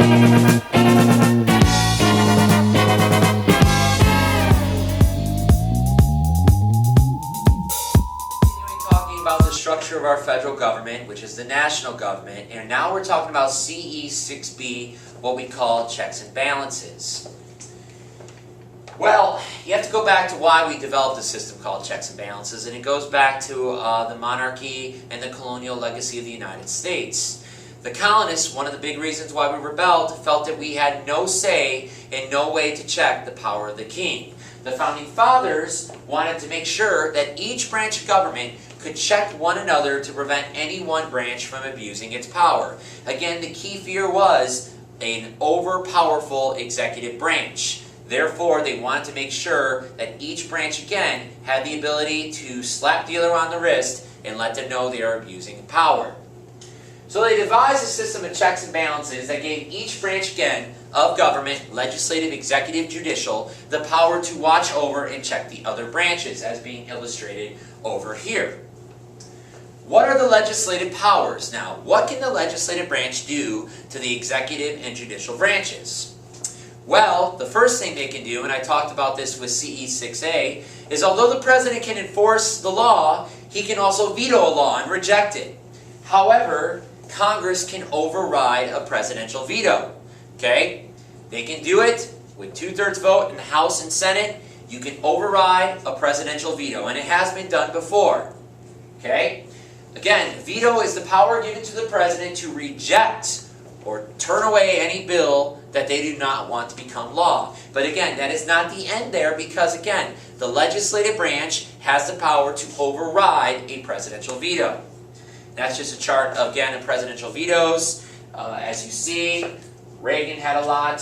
Talking about the structure of our federal government, which is the national government, and now we're talking about CE.6b, what we call checks and balances. Well, you have to go back to why we developed a system called checks and balances, and it goes back to the monarchy and the colonial legacy of the United States. The colonists, one of the big reasons why we rebelled, felt that we had no say and no way to check the power of the king. The Founding Fathers wanted to make sure that each branch of government could check one another to prevent any one branch from abusing its power. Again, the key fear was an overpowerful executive branch. Therefore, they wanted to make sure that each branch, again, had the ability to slap the other on the wrist and let them know they are abusing power. So they devised a system of checks and balances that gave each branch, again, of government, legislative, executive, judicial, the power to watch over and check the other branches, as being illustrated over here. What are the legislative powers? Now, what can the legislative branch do to the executive and judicial branches? Well, the first thing they can do, and I talked about this with CE.6a, is although the president can enforce the law, he can also veto a law and reject it. However, Congress can override a presidential veto. Okay? They can do it with 2/3 vote in the House and Senate. You can override a presidential veto, and it has been done before. Okay? Again, veto is the power given to the president to reject or turn away any bill that they do not want to become law. But again, that is not the end there, because again, the legislative branch has the power to override a presidential veto. That's just a chart, again, of presidential vetoes. As you see, Reagan had a lot,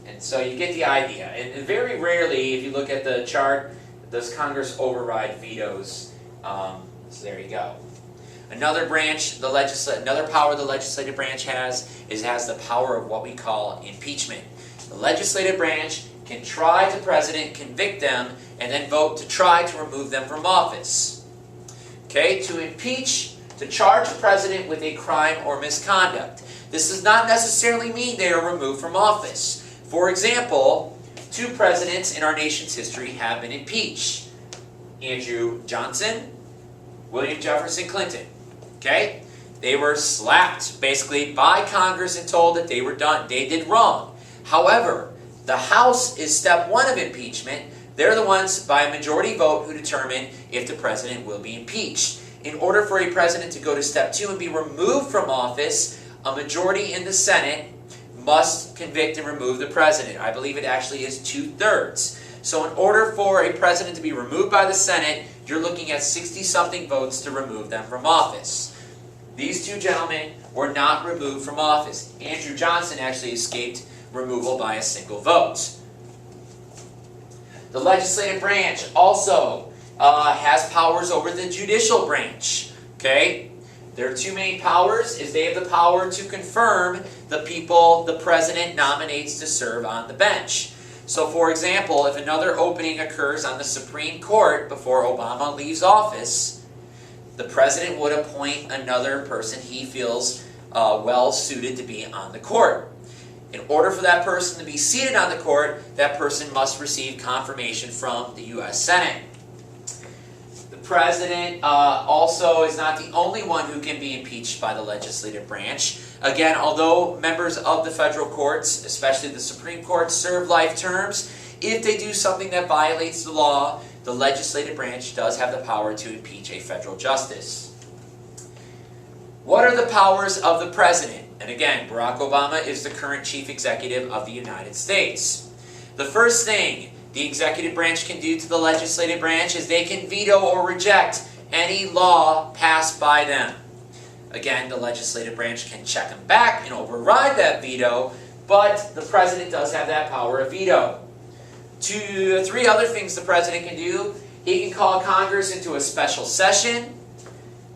and so you get the idea. And very rarely, if you look at the chart, does Congress override vetoes. So there you go. Another branch, another power the legislative branch has is the power of what we call impeachment. The legislative branch can try the president, convict them, and then vote to try to remove them from office. Okay, to impeach, to charge the president with a crime or misconduct. This does not necessarily mean they are removed from office. For example, 2 presidents in our nation's history have been impeached. Andrew Johnson, William Jefferson Clinton. Okay? They were slapped, basically, by Congress and told that they were done. They did wrong. However, the House is step 1 of impeachment. They're the ones, by a majority vote, who determine if the president will be impeached. In order for a president to go to step 2 and be removed from office, a majority in the Senate must convict and remove the president. I believe it actually is 2/3. So in order for a president to be removed by the Senate, you're looking at 60-something votes to remove them from office. These 2 gentlemen were not removed from office. Andrew Johnson actually escaped removal by a single vote. The legislative branch also has powers over the judicial branch. Okay? Their 2 main powers is they have the power to confirm the people the president nominates to serve on the bench. So for example, if another opening occurs on the Supreme Court before Obama leaves office, the president would appoint another person he feels well suited to be on the court. In order for that person to be seated on the court, that person must receive confirmation from the U.S. Senate. The president also is not the only one who can be impeached by the legislative branch. Again, although members of the federal courts, especially the Supreme Court, serve life terms, if they do something that violates the law, the legislative branch does have the power to impeach a federal justice. What are the powers of the president? And again, Barack Obama is the current chief executive of the United States. The first thing the executive branch can do to the legislative branch is they can veto or reject any law passed by them. Again, the legislative branch can check them back and override that veto, but the president does have that power of veto. 3 other things the president can do. He can call Congress into a special session.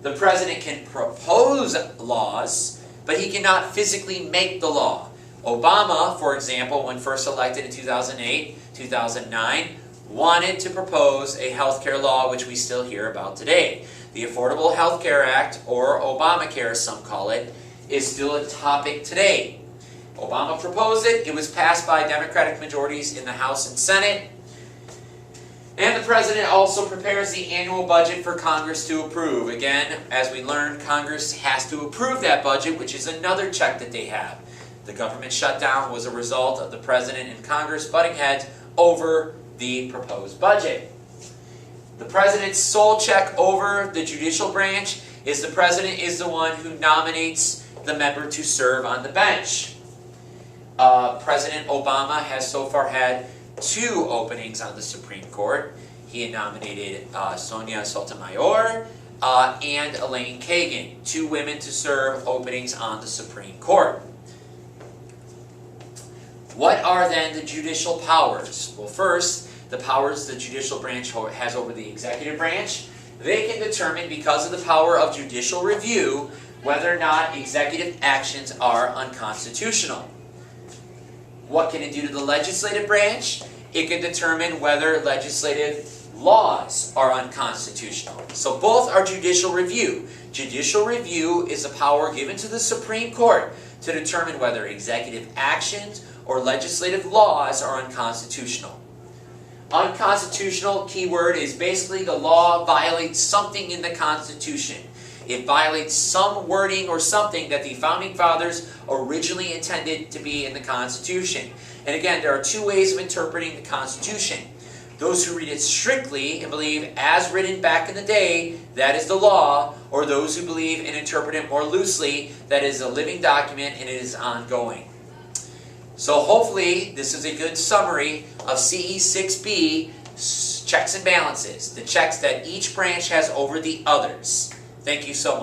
The president can propose laws, but he cannot physically make the law. Obama, for example, when first elected in 2008, 2009, wanted to propose a health care law, which we still hear about today. The Affordable Health Care Act, or Obamacare as some call it, is still a topic today. Obama proposed it. It was passed by Democratic majorities in the House and Senate. And the President also prepares the annual budget for Congress to approve. Again, as we learned, Congress has to approve that budget, which is another check that they have. The government shutdown was a result of the President and Congress butting heads over the proposed budget. The President's sole check over the judicial branch is the President is the one who nominates the member to serve on the bench. President Obama has so far had 2 openings on the Supreme Court. He had nominated Sonia Sotomayor and Elaine Kagan, 2 women to serve openings on the Supreme Court. What are then the judicial powers? Well, first, the powers the judicial branch has over the executive branch. They can determine, because of the power of judicial review, whether or not executive actions are unconstitutional. What can it do to the legislative branch? It can determine whether legislative laws are unconstitutional. So both are judicial review. Judicial review is a power given to the Supreme Court to determine whether executive actions or legislative laws are unconstitutional. Unconstitutional, keyword, is basically the law violates something in the Constitution. It violates some wording or something that the Founding Fathers originally intended to be in the Constitution. And again, there are 2 ways of interpreting the Constitution. Those who read it strictly and believe, as written back in the day, that is the law, or those who believe and interpret it more loosely, that is a living document and it is ongoing. So hopefully, this is a good summary of CE.6b, checks and balances, the checks that each branch has over the others. Thank you so much.